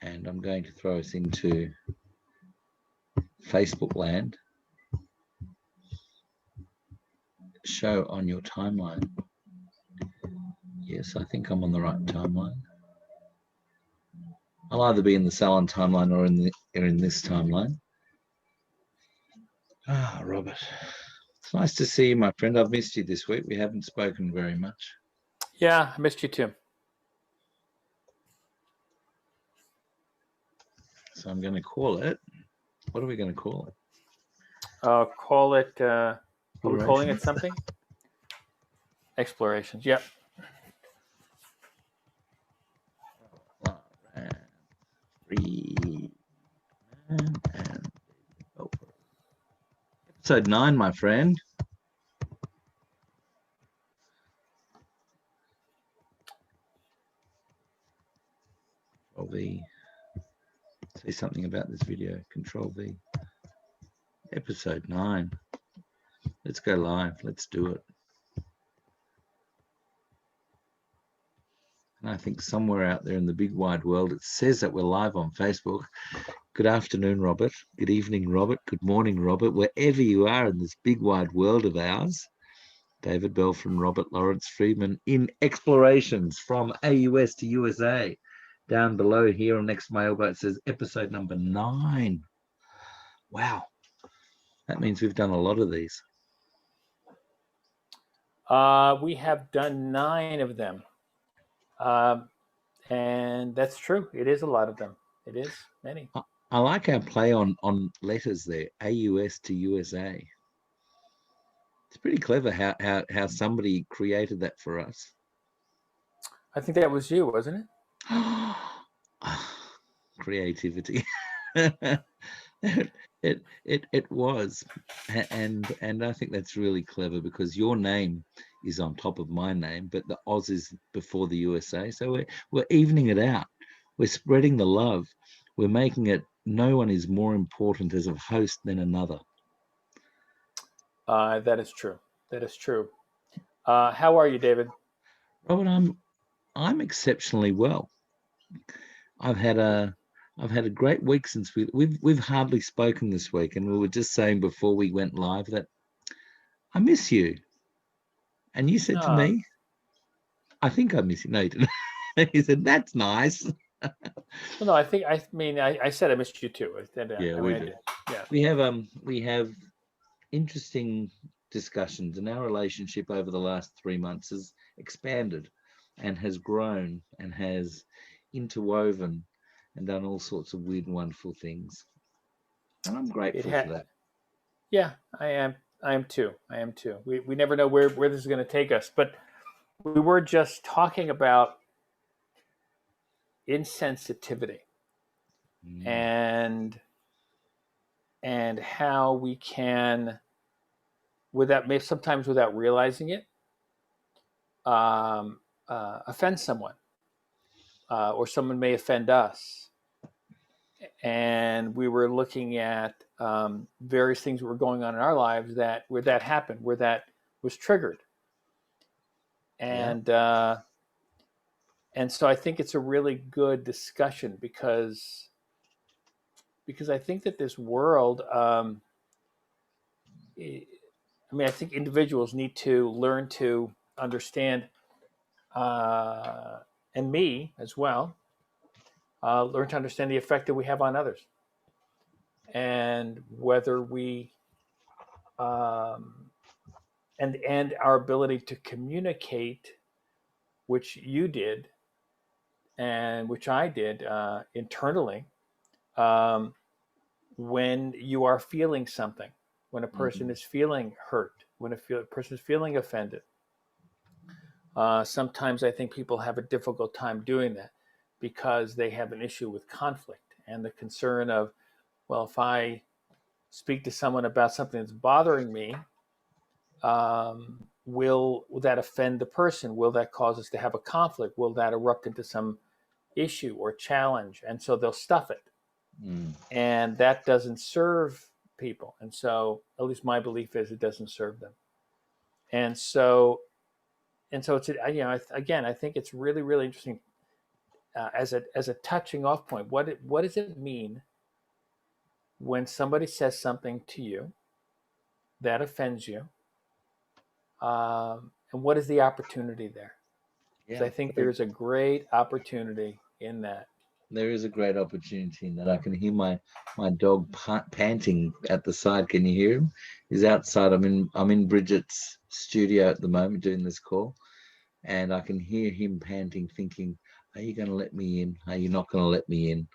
and I'm going to throw us into Facebook land. Show on your timeline. Yes, I think I'm on the right timeline. I'll either be in the Salon timeline or in this timeline. Robert, it's nice to see you, my friend. I've missed you this week. We haven't spoken very much. Yeah, I missed you too. So I'm going to call it. What are we going to call it? Call it. Are we calling it something? Explorations. Yep. Friedman and Belfer. Episode 9, my friend. Control V. Say something about this video. Control V. Episode 9. Let's go live. Let's do it. And I think somewhere out there in the big wide world, it says that we're live on Facebook. Good afternoon, Robert. Good evening, Robert. Good morning, Robert. Wherever you are in this big wide world of ours, David Belfer and Robert Lawrence Friedman in explorations from AUS to USA. Down below here on Next Mailboat, it says episode number 9. Wow. That means we've done a lot of these. We have done 9 of them. And that's true. It is a lot of them. It is many. I like our play on letters there, AUS to USA. It's pretty clever how somebody created that for us. I think that was you, wasn't it? Creativity. It was, and I think that's really clever because your name is on top of my name, but the Oz is before the USA, so we're evening it out. We're spreading the love. We're making it. No one is more important as a host than another. That is true. That is true. How are you, David? Robert, I'm exceptionally well. I've had a great week since we've hardly spoken this week, and we were just saying before we went live that I miss you, and you said to me, "I think I miss you." No, you didn't. You said that's nice. Well, no, I said I missed you too. Yeah, we do. Yeah, we have interesting discussions, and our relationship over the last 3 months has expanded, and has grown, and has interwoven, and done all sorts of weird and wonderful things. And I'm grateful for that. Yeah, I am too. We never know where this is going to take us. But we were just talking about insensitivity and how we can, sometimes without realizing it, offend someone, or someone may offend us. And we were looking at various things that were going on in our lives where that happened, where that was triggered. And so I think it's a really good discussion because I think that this world, I think individuals need to learn to understand, and me as well, learn to understand the effect that we have on others, and whether we and our ability to communicate, which you did and which I did internally, when you are feeling something, when a person is feeling hurt, when a person is feeling offended. Sometimes I think people have a difficult time doing that because they have an issue with conflict and the concern of, well, if I speak to someone about something that's bothering me, will that offend the person? Will that cause us to have a conflict? Will that erupt into some issue or challenge? And so they'll stuff it. And that doesn't serve people. And so, at least my belief is, it doesn't serve them. And so it's, again, I think it's really, really interesting as a touching off point. What does it mean when somebody says something to you that offends you, and what is the opportunity there? Because Yeah, I think there's a great opportunity in that. there is a great opportunity in that. I can hear my dog panting at the side. Can you hear him? He's outside. I'm in Bridget's studio at the moment doing this call, and I can hear him panting, thinking, "Are you going to let me in? Are you not going to let me in?"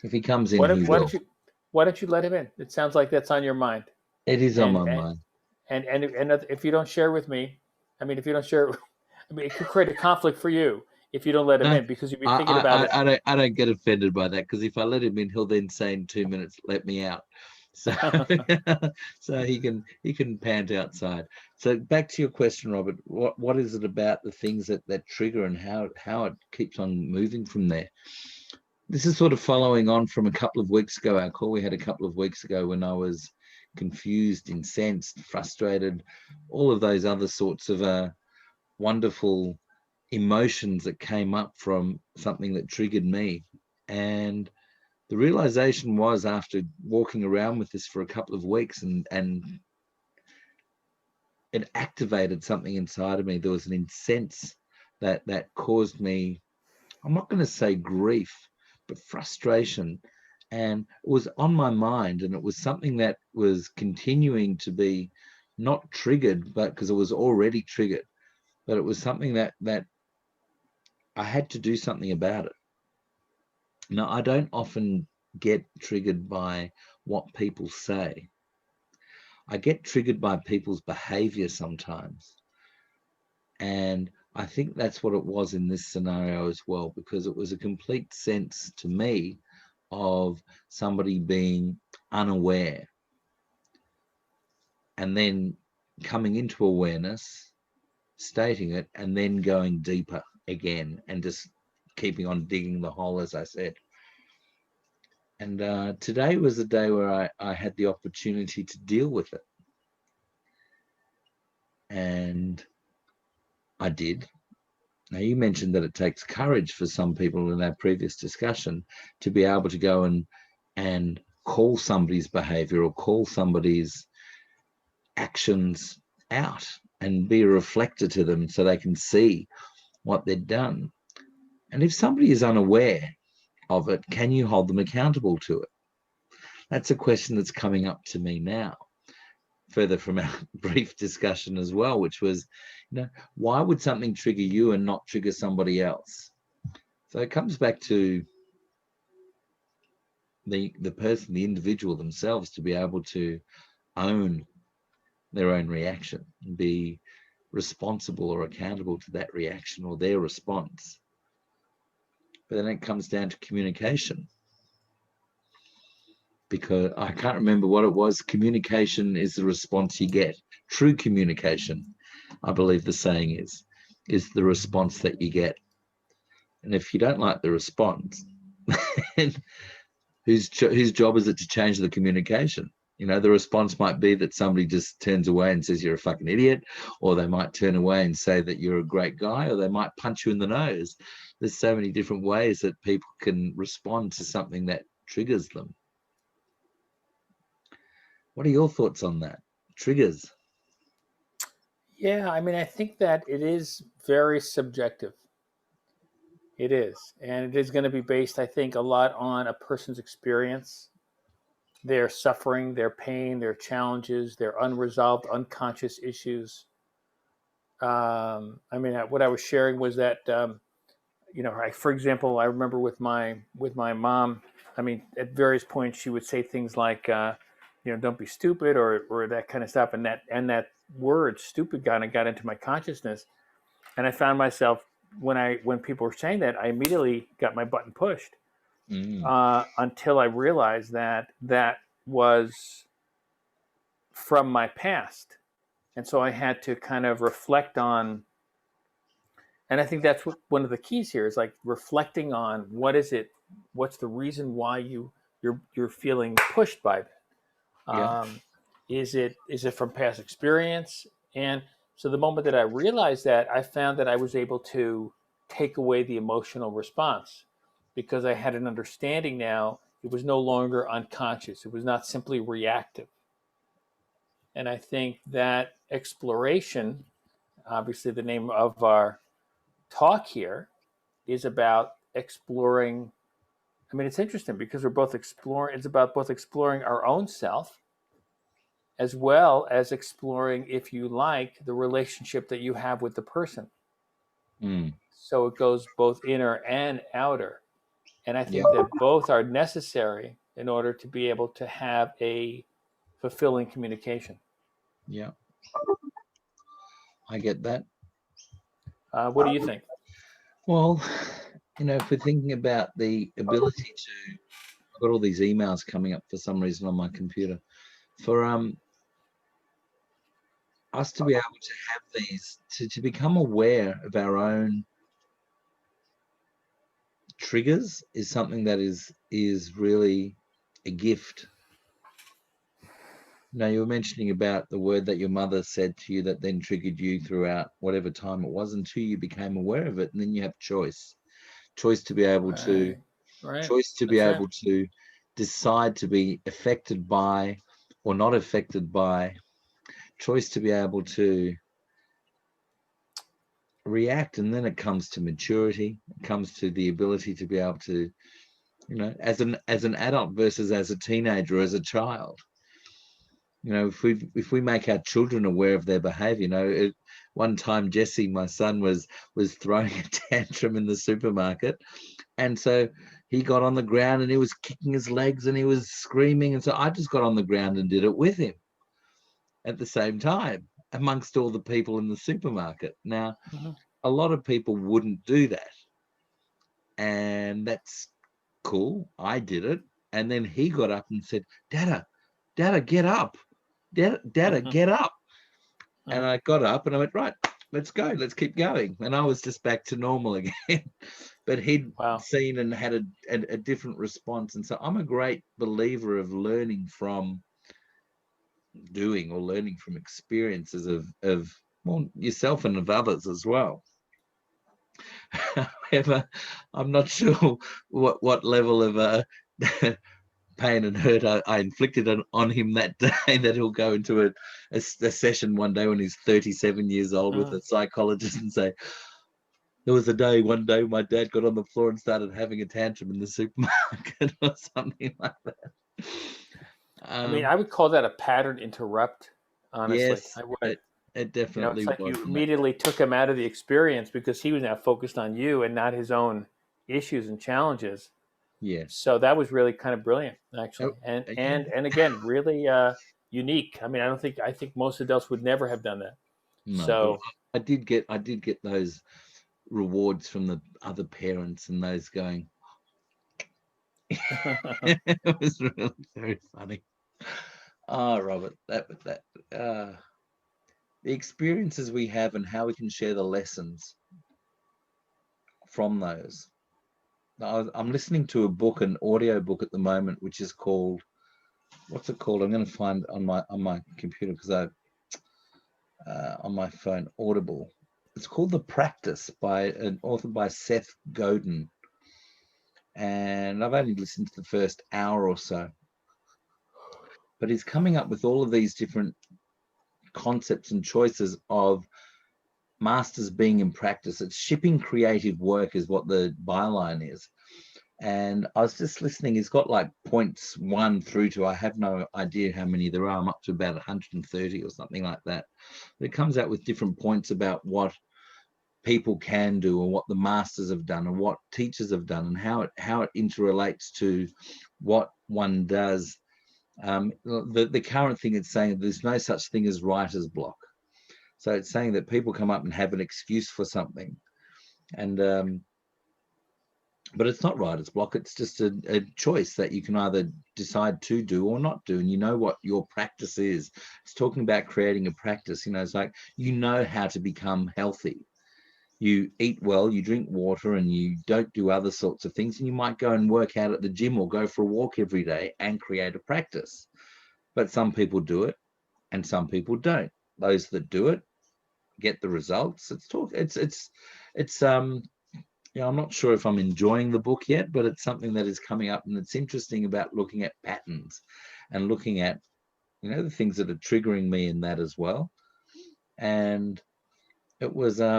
If he comes in, What he if, why will. don't you why don't you let him in? It sounds like that's on your mind. It is on And my and mind. and if you don't share with me, I mean, if you don't share, I mean, it could create a conflict for you if you don't let him No, in because you'll be I, thinking I, about it. I don't get offended by that, because if I let him in, he'll then say in 2 minutes, "Let me out." So, so he can pant outside. So back to your question, Robert. What is it about the things that trigger, and how it keeps on moving from there? This is sort of following on from a couple of weeks ago, our call we had a couple of weeks ago, when I was confused, incensed, frustrated, all of those other sorts of wonderful emotions that came up from something that triggered me. And the realization was, after walking around with this for a couple of weeks, and it activated something inside of me. There was an incense that caused me, I'm not going to say grief, but frustration. And it was on my mind, and it was something that was continuing to be not triggered, but because it was already triggered, but it was something that I had to do something about it. Now, I don't often get triggered by what people say. I get triggered by people's behavior sometimes. And I think that's what it was in this scenario as well, because it was a complete sense to me of somebody being unaware and then coming into awareness, stating it, and then going deeper again and just keeping on digging the hole, as I said. And today was a day where I had the opportunity to deal with it. And I did. Now, you mentioned that it takes courage for some people in our previous discussion to be able to go and call somebody's behavior or call somebody's actions out and be a reflector to them so they can see what they've done. And if somebody is unaware of it, can you hold them accountable to it? That's a question that's coming up to me now, further from our brief discussion as well, which was, why would something trigger you and not trigger somebody else? So it comes back to the person, the individual themselves, to be able to own their own reaction and be responsible or accountable to that reaction or their response. But then it comes down to communication, because I can't remember what it was. Communication is the response you get. True communication, I believe the saying is the response that you get. And if you don't like the response, then whose job is it to change the communication? The response might be that somebody just turns away and says you're a fucking idiot, or they might turn away and say that you're a great guy, or they might punch you in the nose. There's so many different ways that people can respond to something that triggers them. What are your thoughts on that? Triggers. Yeah, I mean, I think that it is very subjective. It is, and it is going to be based, I think, a lot on a person's experience, their suffering, their pain, their challenges, their unresolved, unconscious issues. I mean, what I was sharing was that for example, I remember with my mom. I mean, at various points, she would say things like, "Don't be stupid," or that kind of stuff, and that word "stupid" kind of got into my consciousness, and I found myself when people were saying that, I immediately got my button pushed Mm. until I realized that that was from my past, and so I had to kind of reflect on. And I think that's one of the keys here is like reflecting on what is it, what's the reason why you're feeling pushed by that. Yeah. Is it from past experience? And so the moment that I realized that, I found that I was able to. take away the emotional response, because I had an understanding now. It was no longer unconscious. It was not simply reactive. And I think that exploration, obviously the name of our talk here, is about exploring. I mean, it's interesting because we're both exploring, it's about both exploring our own self as well as exploring, if you like, the relationship that you have with the person. So it goes both inner and outer. And I think that both are necessary in order to be able to have a fulfilling communication. Yeah, I get that. What do you think? Well, if we're thinking about the ability to, I've got all these emails coming up for some reason on my computer, for us to be able to have these, to become aware of our own triggers is something that is really a gift. Now, you were mentioning about the word that your mother said to you that then triggered you throughout whatever time it was until you became aware of it, and then you have choice to be able to Right. choice to be That's able it. to decide to be affected by or not affected by, choice to be able to react. And then it comes to maturity, it comes to the ability to be able to, as an adult versus as a teenager, as a child. If we make our children aware of their behavior, one time Jesse, my son, was throwing a tantrum in the supermarket, and so he got on the ground and he was kicking his legs and he was screaming, and so I just got on the ground and did it with him at the same time amongst all the people in the supermarket. Now, a lot of people wouldn't do that, and that's cool. I did it, and then he got up and said, Dada, get up. Dada, get up. And I got up and I went, right, let's go. Let's keep going. And I was just back to normal again. But he'd seen and had a different response. And so I'm a great believer of learning from doing, or learning from experiences of yourself and of others as well. However, I'm not sure what level of pain and hurt I inflicted on him that day, that he'll go into a session one day when he's 37 years old with a psychologist and say, there was one day my dad got on the floor and started having a tantrum in the supermarket or something like that. I mean, I would call that a pattern interrupt, honestly. Yes, I would. it definitely it's like was. You immediately took him out of the experience because he was now focused on you and not his own issues and challenges. Yes. So that was really kind of brilliant, actually, and again, really unique. I mean, I think most adults would never have done that. No, so I did get those rewards from the other parents, and those going. It was really very funny. Robert, the experiences we have and how we can share the lessons from those. I'm listening to a book, an audio book at the moment, which is called, what's it called? I'm going to find on my computer because on my phone, Audible. It's called The Practice by an author by Seth Godin. And I've only listened to the first hour or so. But he's coming up with all of these different concepts and choices of masters being in practice. It's shipping creative work is what the byline is. And I was just listening. He's got like points 1 through to, I have no idea how many there are. I'm up to about 130 or something like that. But it comes out with different points about what people can do, and what the masters have done, and what teachers have done, and how it interrelates to what one does. The current thing it's saying, there's no such thing as writer's block. So it's saying that people come up and have an excuse for something, and but it's not writer's block. It's just a choice that you can either decide to do or not do, and you know what your practice is. It's talking about creating a practice. It's like, how to become healthy. You eat well, you drink water, and you don't do other sorts of things. And you might go and work out at the gym or go for a walk every day and create a practice. But some people do it and some people don't. Those that do it get the results. It's Yeah, I'm not sure if I'm enjoying the book yet, but it's something that is coming up, and it's interesting about looking at patterns and looking at, the things that are triggering me in that as well. And it was, I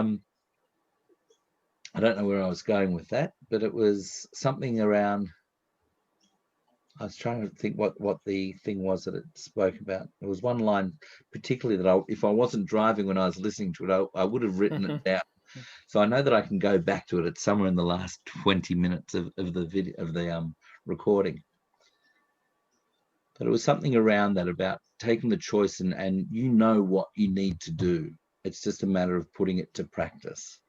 don't know where I was going with that, but it was something around, I was trying to think what the thing was that it spoke about. There was one line particularly that if I wasn't driving when I was listening to it, I would have written it down. So I know that I can go back to it. It's somewhere in the last 20 minutes of the video, of the recording. But it was something around that, about taking the choice, and what you need to do. It's just a matter of putting it to practice.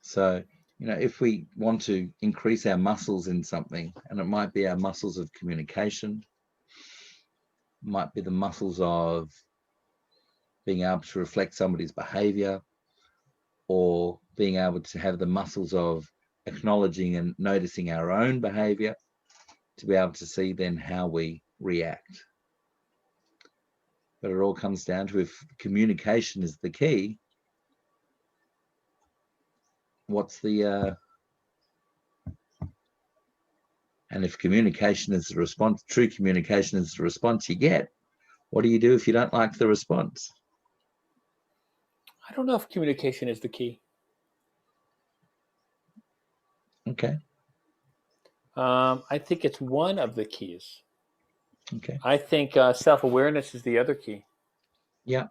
So, if we want to increase our muscles in something, and it might be our muscles of communication, might be the muscles of being able to reflect somebody's behavior, or being able to have the muscles of acknowledging and noticing our own behavior, to be able to see then how we react. But it all comes down to, if communication is the key, what's the and if communication is the response, true communication is the response you get, what do you do if you don't like the response? I don't know if communication is the key. Okay. I think it's one of the keys. Okay. I think self-awareness is the other key. Yeah.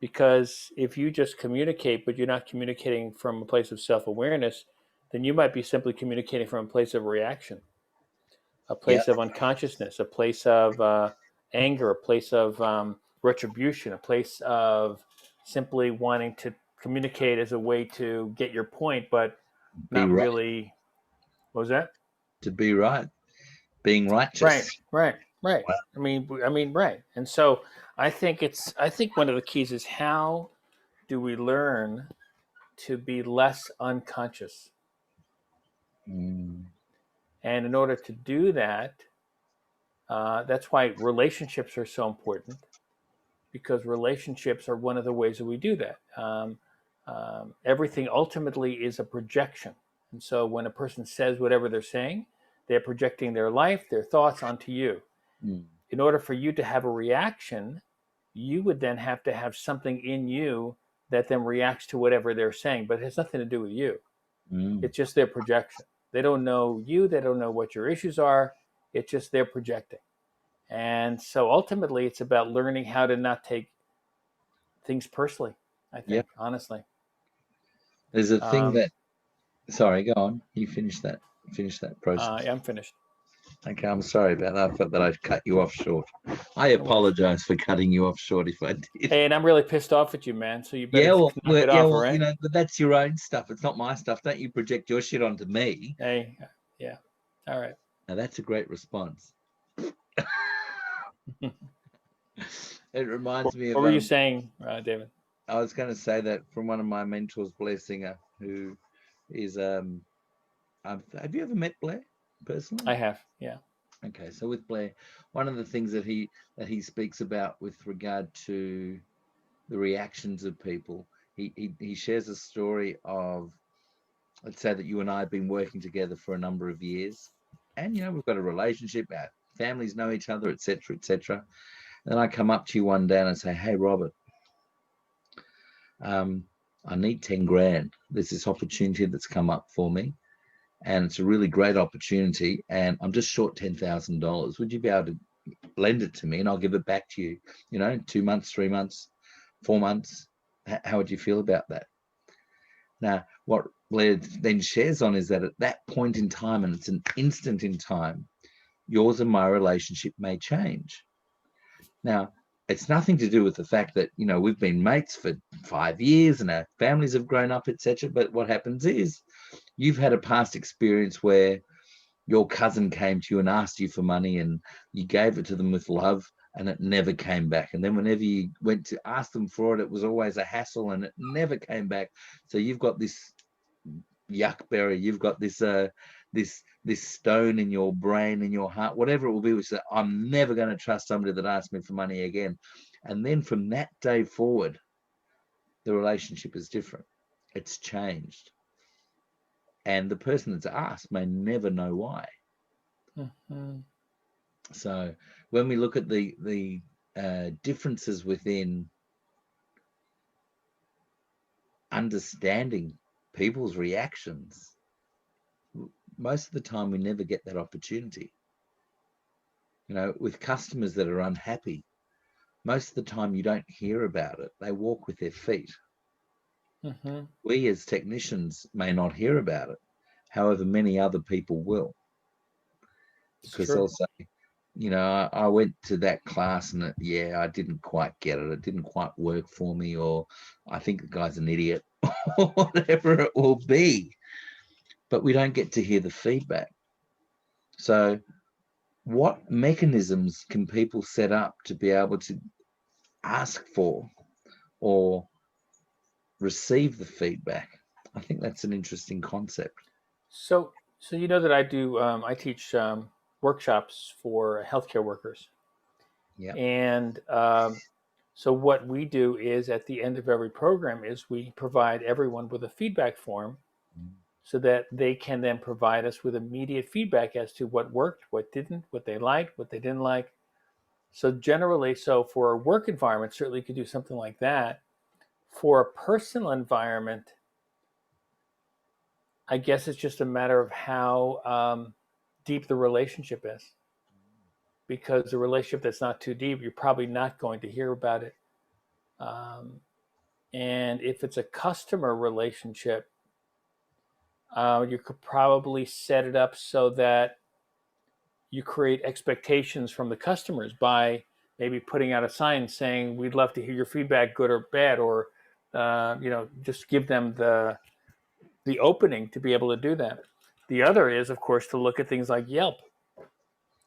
Because if you just communicate, but you're not communicating from a place of self-awareness, then you might be simply communicating from a place of reaction, a place of unconsciousness, a place of anger, a place of retribution, a place of simply wanting to communicate as a way to get your point, but not right. really. What was that? To be right, being righteous. Right. Wow. I mean, right. And so I think one of the keys is, how do we learn to be less unconscious? Mm. And in order to do that, that's why relationships are so important, because relationships are one of the ways that we do that. Everything ultimately is a projection. And so when a person says whatever they're saying, they're projecting their life, their thoughts onto you. Mm. In order for you to have a reaction, you would then have to have something in you that then reacts to whatever they're saying, but it has nothing to do with you. Mm. It's just their projection. They don't know you. They don't know what your issues are. It's just they're projecting. And so ultimately, it's about learning how to not take things personally, I think, honestly. There's a thing that, sorry, go on. You finish that process. I'm finished. Okay, I'm sorry about that. I thought that I cut you off short. I apologize for cutting you off short if I did. Hey, and I'm really pissed off at you, man. So you better knock it off, all right? But that's your own stuff. It's not my stuff. Don't you project your shit onto me. Hey, yeah. All right. Now, that's a great response. It reminds me of... What were you saying, David? I was going to say that from one of my mentors, Blair Singer, who is... have you ever met Blair personally? I have, yeah. Okay, so with Blair, one of the things that he speaks about with regard to the reactions of people, he shares a story of, let's say that you and I have been working together for a number of years, and we've got a relationship, our families know each other, etc., etc. Then I come up to you one day and I say, "Hey, Robert, I need 10 grand. There's this opportunity that's come up for me, and it's a really great opportunity, and I'm just short $10,000. Would you be able to lend it to me, and I'll give it back to you, 2 months, 3 months, 4 months? How would you feel about that?" Now, what Blair then shares on is that at that point in time, and it's an instant in time, yours and my relationship may change. Now, it's nothing to do with the fact that, we've been mates for 5 years and our families have grown up, etc. But what happens is, you've had a past experience where your cousin came to you and asked you for money, and you gave it to them with love, and it never came back. And then whenever you went to ask them for it, it was always a hassle and it never came back. So you've got this yuckberry, you've got this this stone in your brain, in your heart, whatever it will be, which is, I'm never going to trust somebody that asks me for money again. And then from that day forward, the relationship is different. It's changed. And the person that's asked may never know why. Mm-hmm. So when we look at the differences within understanding people's reactions, most of the time we never get that opportunity. You know, with customers that are unhappy, most of the time you don't hear about it. They walk with their feet. Mm-hmm. We as technicians may not hear about it. However, many other people will, It's because true. they'll say, you know, I went to that class and yeah, I didn't quite get it. It didn't quite work for me, or I think the guy's an idiot, or whatever it will be. But we don't get to hear the feedback. So what mechanisms can people set up to be able to ask for or receive the feedback? I think that's an interesting concept. So you know that I teach workshops for healthcare workers, Yeah. and so what we do is at the end of every program is we provide everyone with a feedback form so that they can then provide us with immediate feedback as to what worked, what didn't, what they liked, what they didn't like. So generally, so for a work environment, certainly you could do something like that. For a personal environment, I guess it's just a matter of how deep the relationship is. Because a relationship that's not too deep, you're probably not going to hear about it. Um, and if it's a customer relationship, you could probably set it up so that you create expectations from the customers by maybe putting out a sign saying, "We'd love to hear your feedback, good or bad," or just give them the opening to be able to do that. The other is, of course, to look at things like Yelp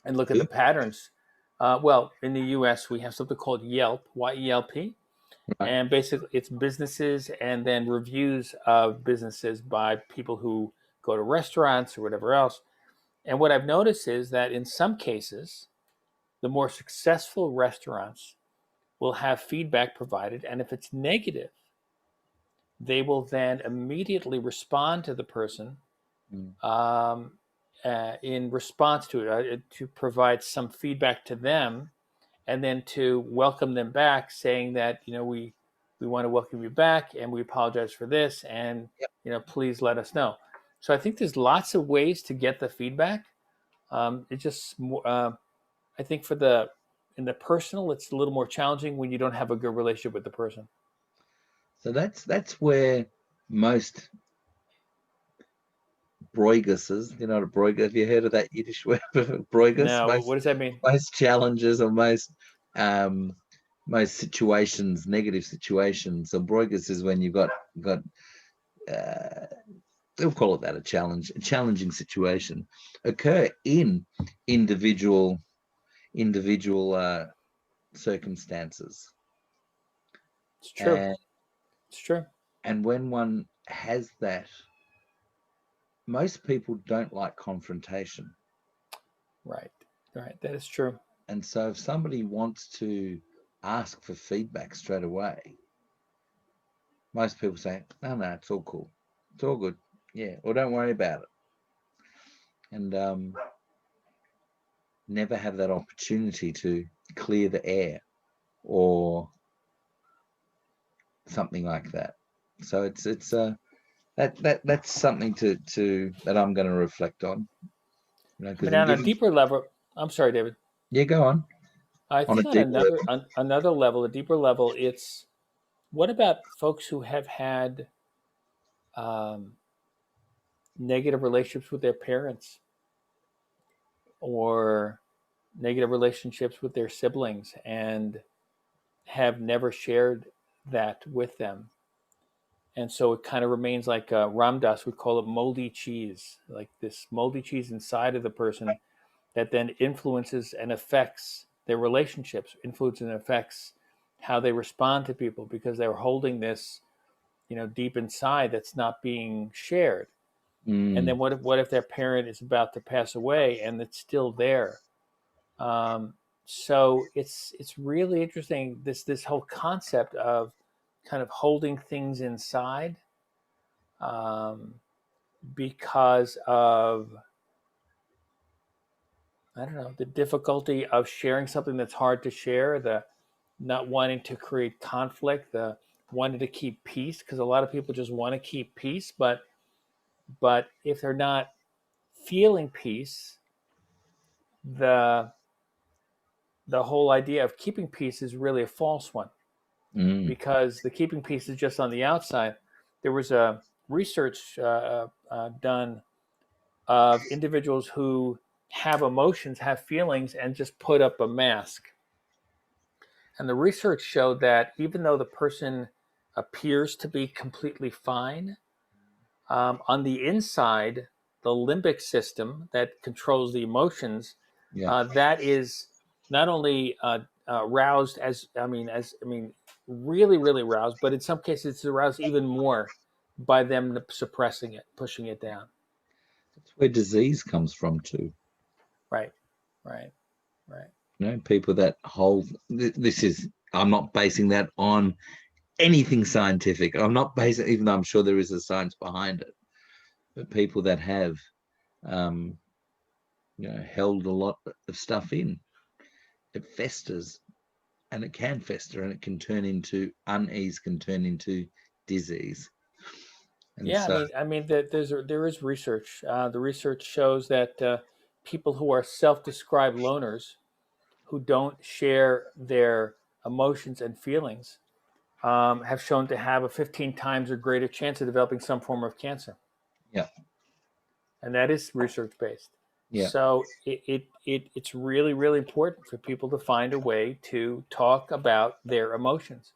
and look at the patterns. Well, in the U.S., we have something called Yelp, YELP, Right. and basically it's businesses and then reviews of businesses by people who go to restaurants or whatever else. And what I've noticed is that in some cases, the more successful restaurants will have feedback provided, and if it's negative, they will then immediately respond to the person Mm. um, in response to it, to provide some feedback to them, and then to welcome them back, saying that we want to welcome you back, and we apologize for this, and Yep. please let us know. So I think there's lots of ways to get the feedback. It just I think in the personal, it's a little more challenging when you don't have a good relationship with the person. So that's where most broiguses, you know, a broiger. Have you heard of that Yiddish word for broigus? Now, what does that mean? Most challenges or um, most situations, negative situations. So broigus is when you've got uh, we'll call it that, a challenging situation occur in individual circumstances. It's true. And It's true. when one has that, most people don't like confrontation. Right. Right. That is true. And so if somebody wants to ask for feedback straight away, most people say, no, it's all cool. It's all good. Yeah. Or don't worry about it. And never have that opportunity to clear the air or something like that. So it's that's something to that I'm going to reflect on. You know, I because mean, I'm on a giving. deeper level, I'm sorry, David. Yeah, go on. I On a think on deeper another level. another level, a deeper level, it's what about folks who have had um, negative relationships with their parents or negative relationships with their siblings and have never shared that with them. And so it kind of remains like Ramdas would call it moldy cheese, like this moldy cheese inside of the person that then influences and affects their relationships, influences and affects how they respond to people because they're holding this, deep inside that's not being shared. And Mm. then what if their parent is about to pass away and it's still there? Um, so it's really interesting this whole concept of kind of holding things inside because of, I don't know, the difficulty of sharing something that's hard to share, the not wanting to create conflict, the wanting to keep peace, because a lot of people just want to keep peace, but if they're not feeling peace, the the whole idea of keeping peace is really a false one, because the keeping peace is just on the outside. There was a research done of individuals who have emotions, have feelings, and just put up a mask. And the research showed that even though the person appears to be completely fine, on the inside, the limbic system that controls the emotions, that is not only roused really, really roused, but in some cases it's aroused even more by them suppressing it, pushing it down. That's where disease comes from too. Right, right, right. You know, people that hold this is. I'm not basing that on anything scientific. I'm not basing, even though I'm sure there is a science behind it. But people that have, held a lot of stuff in, it festers, and it can fester, and it can turn into unease, can turn into disease. And Yeah, so, there is research. The research shows that people who are self-described loners, who don't share their emotions and feelings, have shown to have a 15 times or greater chance of developing some form of cancer. yeah, And that is research based. yeah, So it's really, really important for people to find a way to talk about their emotions,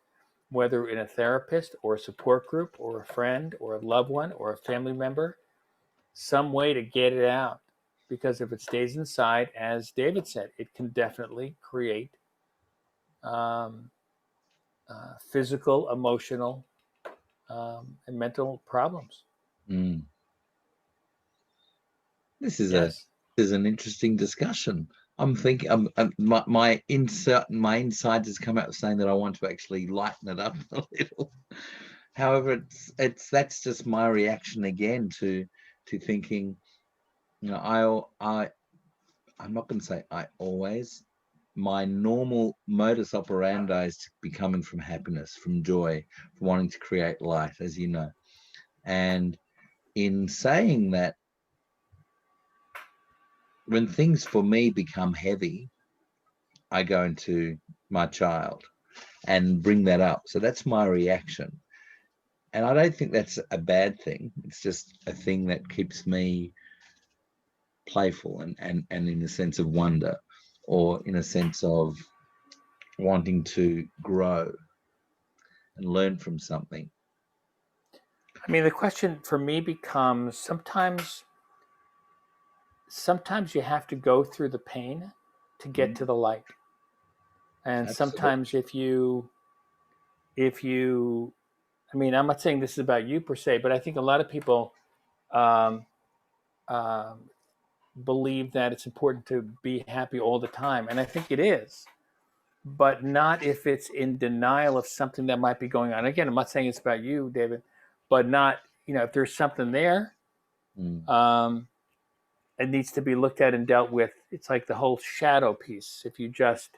whether in a therapist or a support group or a friend or a loved one or a family member, some way to get it out. Because if it stays inside, as David said, it can definitely create um, physical, emotional, and mental problems. mm. This is Yes. an interesting discussion. I'm thinking, my insides has come out saying that I want to actually lighten it up a little. However, that's just my reaction again to thinking. You know, I'm not going to say I always. My normal modus operandi is to be coming from happiness, from joy, from wanting to create light, as you know. And in saying that, when things for me become heavy, I go into my child and bring that up. So that's my reaction. And I don't think that's a bad thing. It's just a thing that keeps me playful and in a sense of wonder, or in a sense of wanting to grow and learn from something. I mean, the question for me becomes sometimes you have to go through the pain to get to the light. And Absolutely. sometimes if you, I mean, I'm not saying this is about you per se, but I think a lot of people um, um, believe that it's important to be happy all the time. And I think it is, but not if it's in denial of something that might be going on. Again, I'm not saying it's about you, David, but not, if there's something there, um, it needs to be looked at and dealt with. It's like the whole shadow piece. If you just,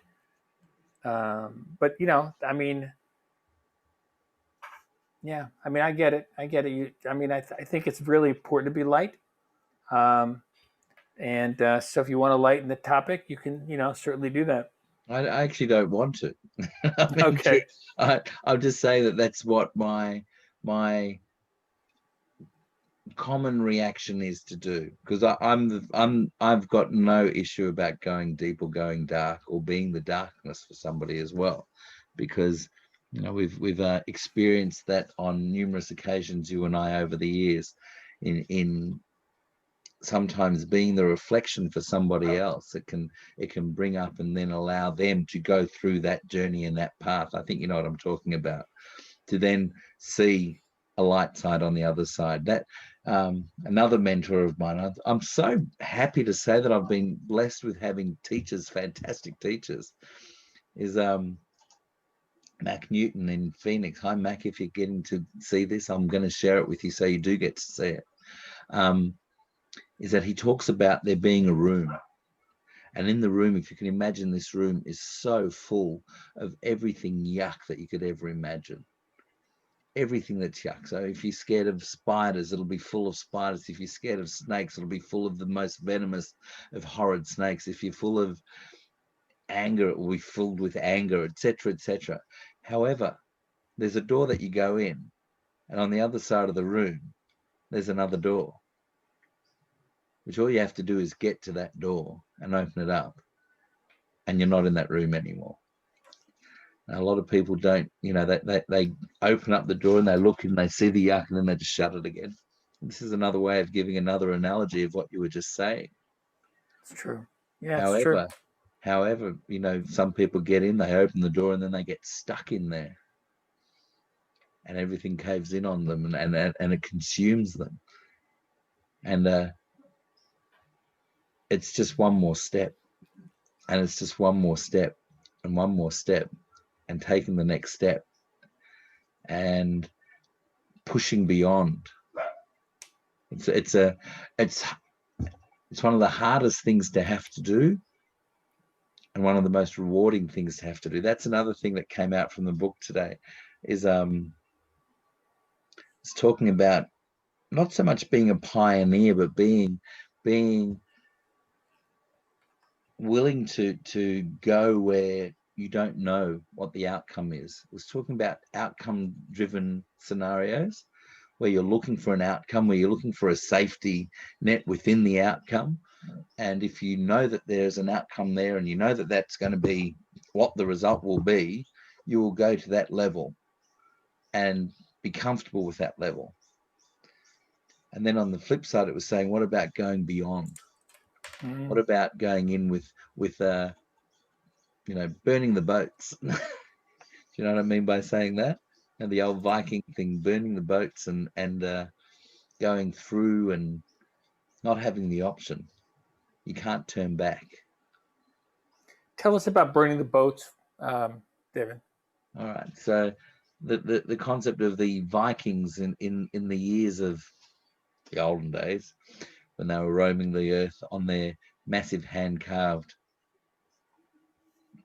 but I mean, yeah, I mean, I get it. I get it. I mean, I think it's really important to be light. Um, and so if you want to lighten the topic, you can, certainly do that. I actually don't want to. I mean, Okay. I'll just say that that's what my common reaction is to do, because I've got no issue about going deep or going dark or being the darkness for somebody as well, because we've experienced that on numerous occasions, you and I, over the years, in sometimes being the reflection for somebody else. It can bring up and then allow them to go through that journey and that path. I think you know what I'm talking about, to then see a light side on the other side. That another mentor of mine, I'm so happy to say that I've been blessed with having teachers, fantastic teachers, is Mac Newton in Phoenix. Hi, Mac, if you're getting to see this, I'm going to share it with you so you do get to see it. Is that he talks about there being a room. And in the room, if you can imagine, this room is so full of everything yuck that you could ever imagine. Everything that's yuck. So if you're scared of spiders, it'll be full of spiders. If you're scared of snakes, it'll be full of the most venomous of horrid snakes. If you're full of anger, it will be filled with anger, etc., etc. However, there's a door that you go in, and on the other side of the room, there's another door, which all you have to do is get to that door and open it up, and you're not in that room anymore. And a lot of people don't, they open up the door and they look and they see the yuck and then they just shut it again. This is another way of giving another analogy of what you were just saying. It's true. Yeah, it's true. However, some people get in, they open the door and then they get stuck in there. And everything caves in on them and it consumes them. And it's just one more step. And it's just one more step and one more step and taking the next step and pushing beyond. It's one of the hardest things to have to do and one of the most rewarding things to have to do. That's another thing that came out from the book today is it's talking about not so much being a pioneer, but being willing to go where you don't know what the outcome is. It was talking about outcome-driven scenarios where you're looking for an outcome, where you're looking for a safety net within the outcome. And if you know that there's an outcome there and you know that that's going to be what the result will be, you will go to that level and be comfortable with that level. And then on the flip side, it was saying, what about going beyond? What about going in with burning the boats? Do you know what I mean by saying that? And the old Viking thing, burning the boats and going through and not having the option. You can't turn back. Tell us about burning the boats, David. All right. So the concept of the Vikings in the years of the olden days, when they were roaming the earth on their massive hand-carved,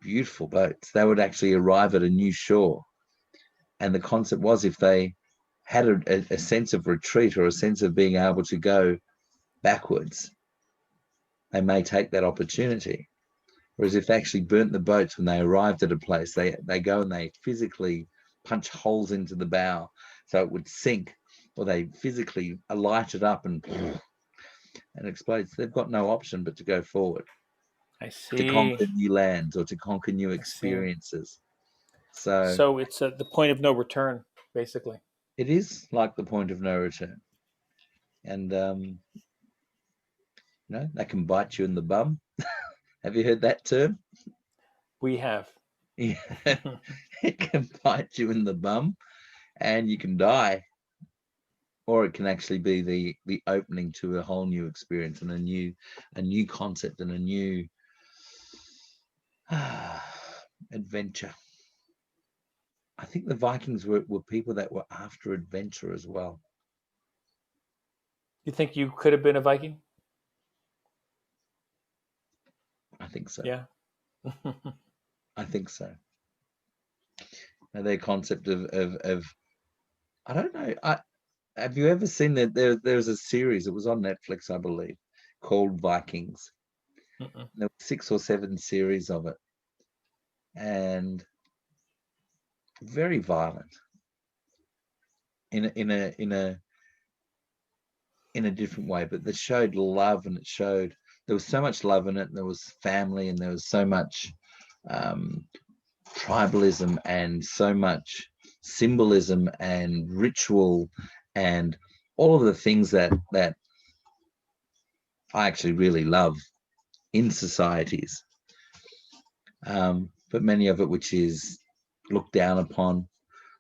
beautiful boats, they would actually arrive at a new shore. And the concept was if they had a sense of retreat or a sense of being able to go backwards, they may take that opportunity. Whereas if they actually burnt the boats when they arrived at a place, they go and they physically punch holes into the bow so it would sink, or they physically light it up and explodes. They've got no option but to go forward. I see. To conquer new lands or to conquer new experiences. So it's the point of no return, basically. It is like the point of no return. And, that can bite you in the bum. Have you heard that term? We have. Yeah. It can bite you in the bum and you can die. Or it can actually be the opening to a whole new experience and a new concept and a new adventure. I think the Vikings were people that were after adventure as well. You think you could have been a Viking? I think so. Yeah. I think so. Now, their concept of I don't know. Have you ever seen that there's a series, it was on Netflix, I believe, called Vikings. There were 6 or 7 series of it. And very violent. In a different way, but that showed love, and it showed there was so much love in it, and there was family, and there was so much tribalism and so much symbolism and ritual and all of the things that I actually really love in societies, but many of it which is looked down upon,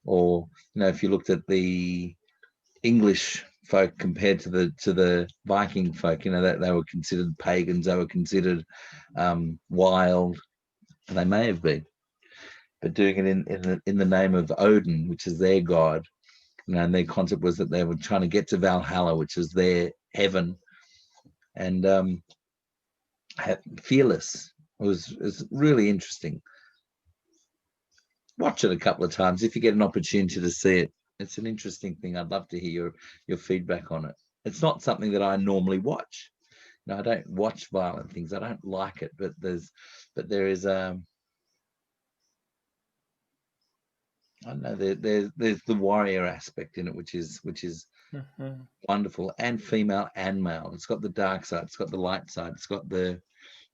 or if you looked at the English folk compared to the Viking folk, that they were considered pagans, they were considered wild, and they may have been. but doing it in the name of Odin, which is their god. And their concept was that they were trying to get to Valhalla, which is their heaven, and fearless. It was really interesting. Watch it a couple of times if you get an opportunity to see it. It's an interesting thing. I'd love to hear your feedback on it. It's not something that I normally watch. No, I don't watch violent things. I don't like it, but there is I don't know, there's the warrior aspect in it, which is Mm-hmm. wonderful, and female and male. It's got the dark side, it's got the light side, it's got the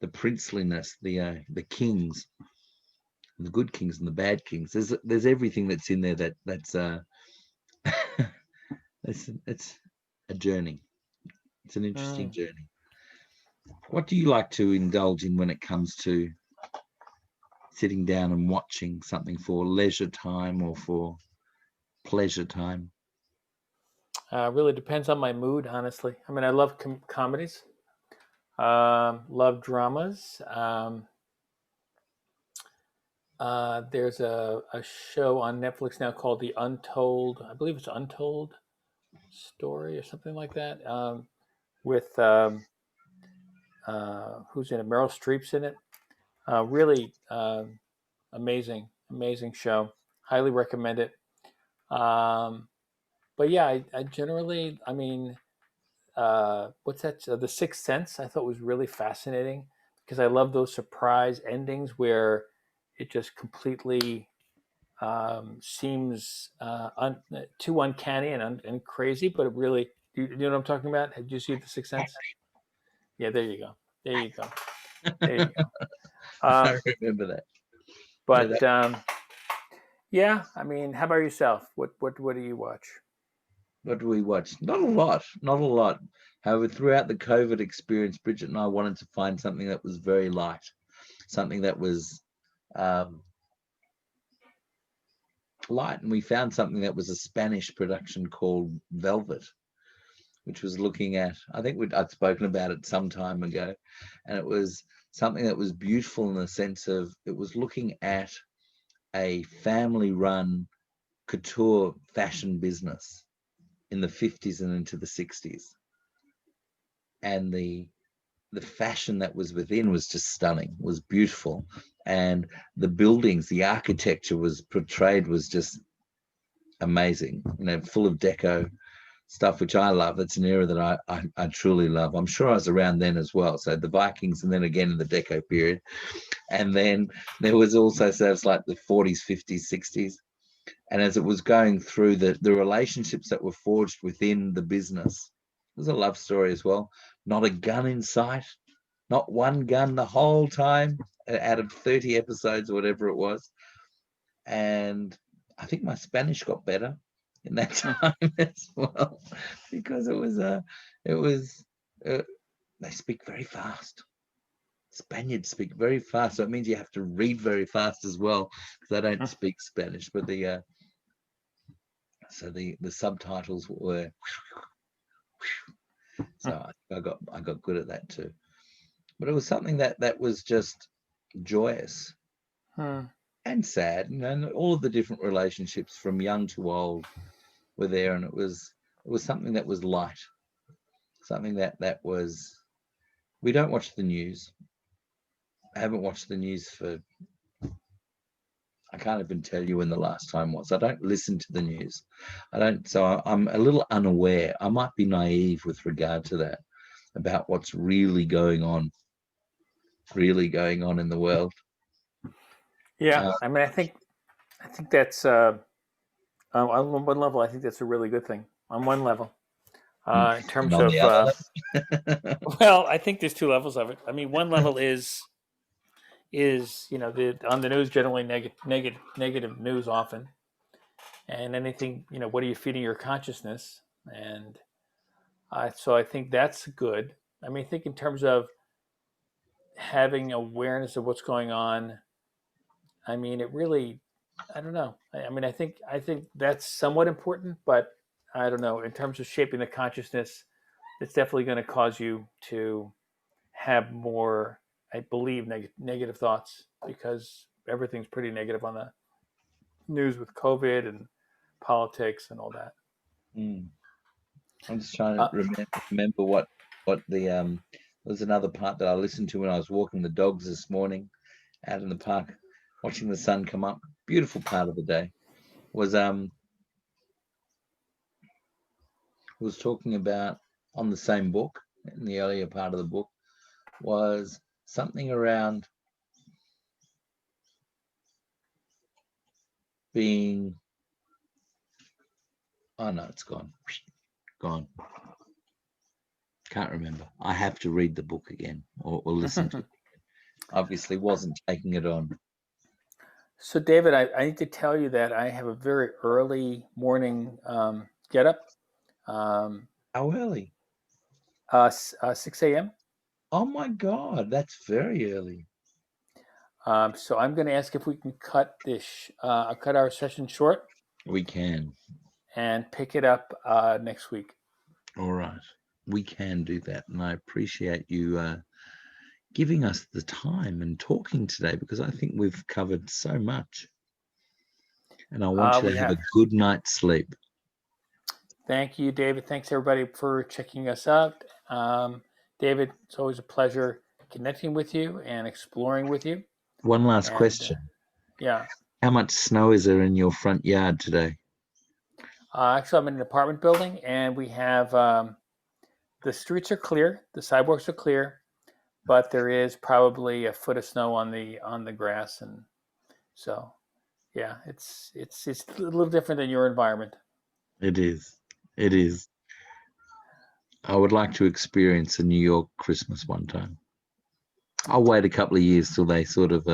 princeliness, the kings, the good kings and the bad kings. There's everything that's in there that's it's a journey. It's an interesting Mm. journey. What do you like to indulge in when it comes to sitting down and watching something for leisure time or for pleasure time? Really depends on my mood, honestly. I mean, I love comedies, love dramas. There's a show on Netflix now called The Untold, I believe it's Untold Story or something like that, with who's in it? Meryl Streep's in it. Really amazing show. Highly recommend it. But yeah, I generally, I mean, what's that? The Sixth Sense. I thought was really fascinating because I love those surprise endings where it just completely seems too uncanny and crazy, but it really. Do you know what I'm talking about? Did you see The Sixth Sense? Yeah, there you go. There you go. There you go. I remember that. Yeah, But yeah, I mean, how about yourself? What do you watch? what do we watch? Not a lot, not a lot. However, throughout the COVID experience, Bridget and I wanted to find something that was very light, something that was um, light, and we found something that was a Spanish production called Velvet, which was looking at, I think I'd spoken about it some time ago, and it was something that was beautiful in the sense of it was looking at a family-run couture fashion business in the 50s and into the 60s, and the fashion that was within was just stunning, was beautiful, and the buildings, the architecture was portrayed was just amazing, full of deco stuff, which I love. It's an era that I truly love. I'm sure I was around then as well. So the Vikings, and then again in the deco period, and then there was also stuff like the 40s, 50s, 60s. And as it was going through the relationships that were forged within the business, it was a love story as well. Not a gun in sight, not one gun the whole time, out of 30 episodes or whatever it was. And I think my Spanish got better in that time as well, because it was they speak very fast. Spaniards speak very fast, so it means you have to read very fast as well, because I don't speak Spanish. But the subtitles were, so I got good at that too. But it was something that was just joyous Hmm. and sad, and all of the different relationships from young to old were there, and it was something that was light, something that was. We don't watch the news. I haven't watched the news for. I can't even tell you when the last time was. I don't listen to the news. I don't. So I'm a little unaware. I might be naive with regard to that, about what's really going on in the world. Yeah, Uh, I mean, I think that's on one level. I think that's a really good thing. On one level, in and terms on the of other level, well, I think there's two levels of it. I mean, one level is on the news generally negative news often, and anything what are you feeding your consciousness, and so I think that's good. I mean, I think in terms of having awareness of what's going on, I mean, it really, I don't know. I mean, I think that's somewhat important, but I don't know. In terms of shaping the consciousness, it's definitely going to cause you to have more, I believe, negative thoughts because everything's pretty negative on the news with COVID and politics and all that. I'm just trying to remember what the there's another part that I listened to when I was walking the dogs this morning out in the park, watching the sun come up. Beautiful part of the day was talking about on the same book in the earlier part of the book was something around being. Oh no, it's gone. Can't remember. I have to read the book again or listen to it. Obviously wasn't taking it on. So, David, I need to tell you that I have a very early morning get up. How early? 6 a.m. Oh my God, that's very early. So I'm going to ask if we can cut our session short. We can. And pick it up next week. All right. We can do that. And I appreciate you giving us the time and talking today, because I think we've covered so much. And I want you to have a good night's sleep. Thank you, David. Thanks, everybody, for checking us out. David, it's always a pleasure connecting with you and exploring with you. One last question. Yeah. How much snow is there in your front yard today? Actually, I'm in an apartment building, and we have the streets are clear, the sidewalks are clear, but there is probably a foot of snow on the grass, and so yeah, it's a little different than your environment. It is. It is. I would like to experience a New York Christmas one time. I'll wait a couple of years till they sort of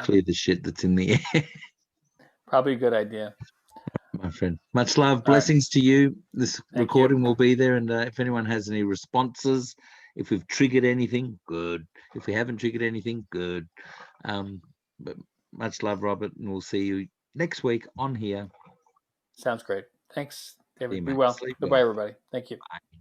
clear the shit that's in the air. Probably a good idea. My friend, much love, blessings to you. This recording will be there, and if anyone has any responses, if we've triggered anything, good. If we haven't triggered anything, good. But much love, Robert, and we'll see you next week on here. Sounds great. Thanks, David. Be well. Goodbye, everybody. Thank you. Bye.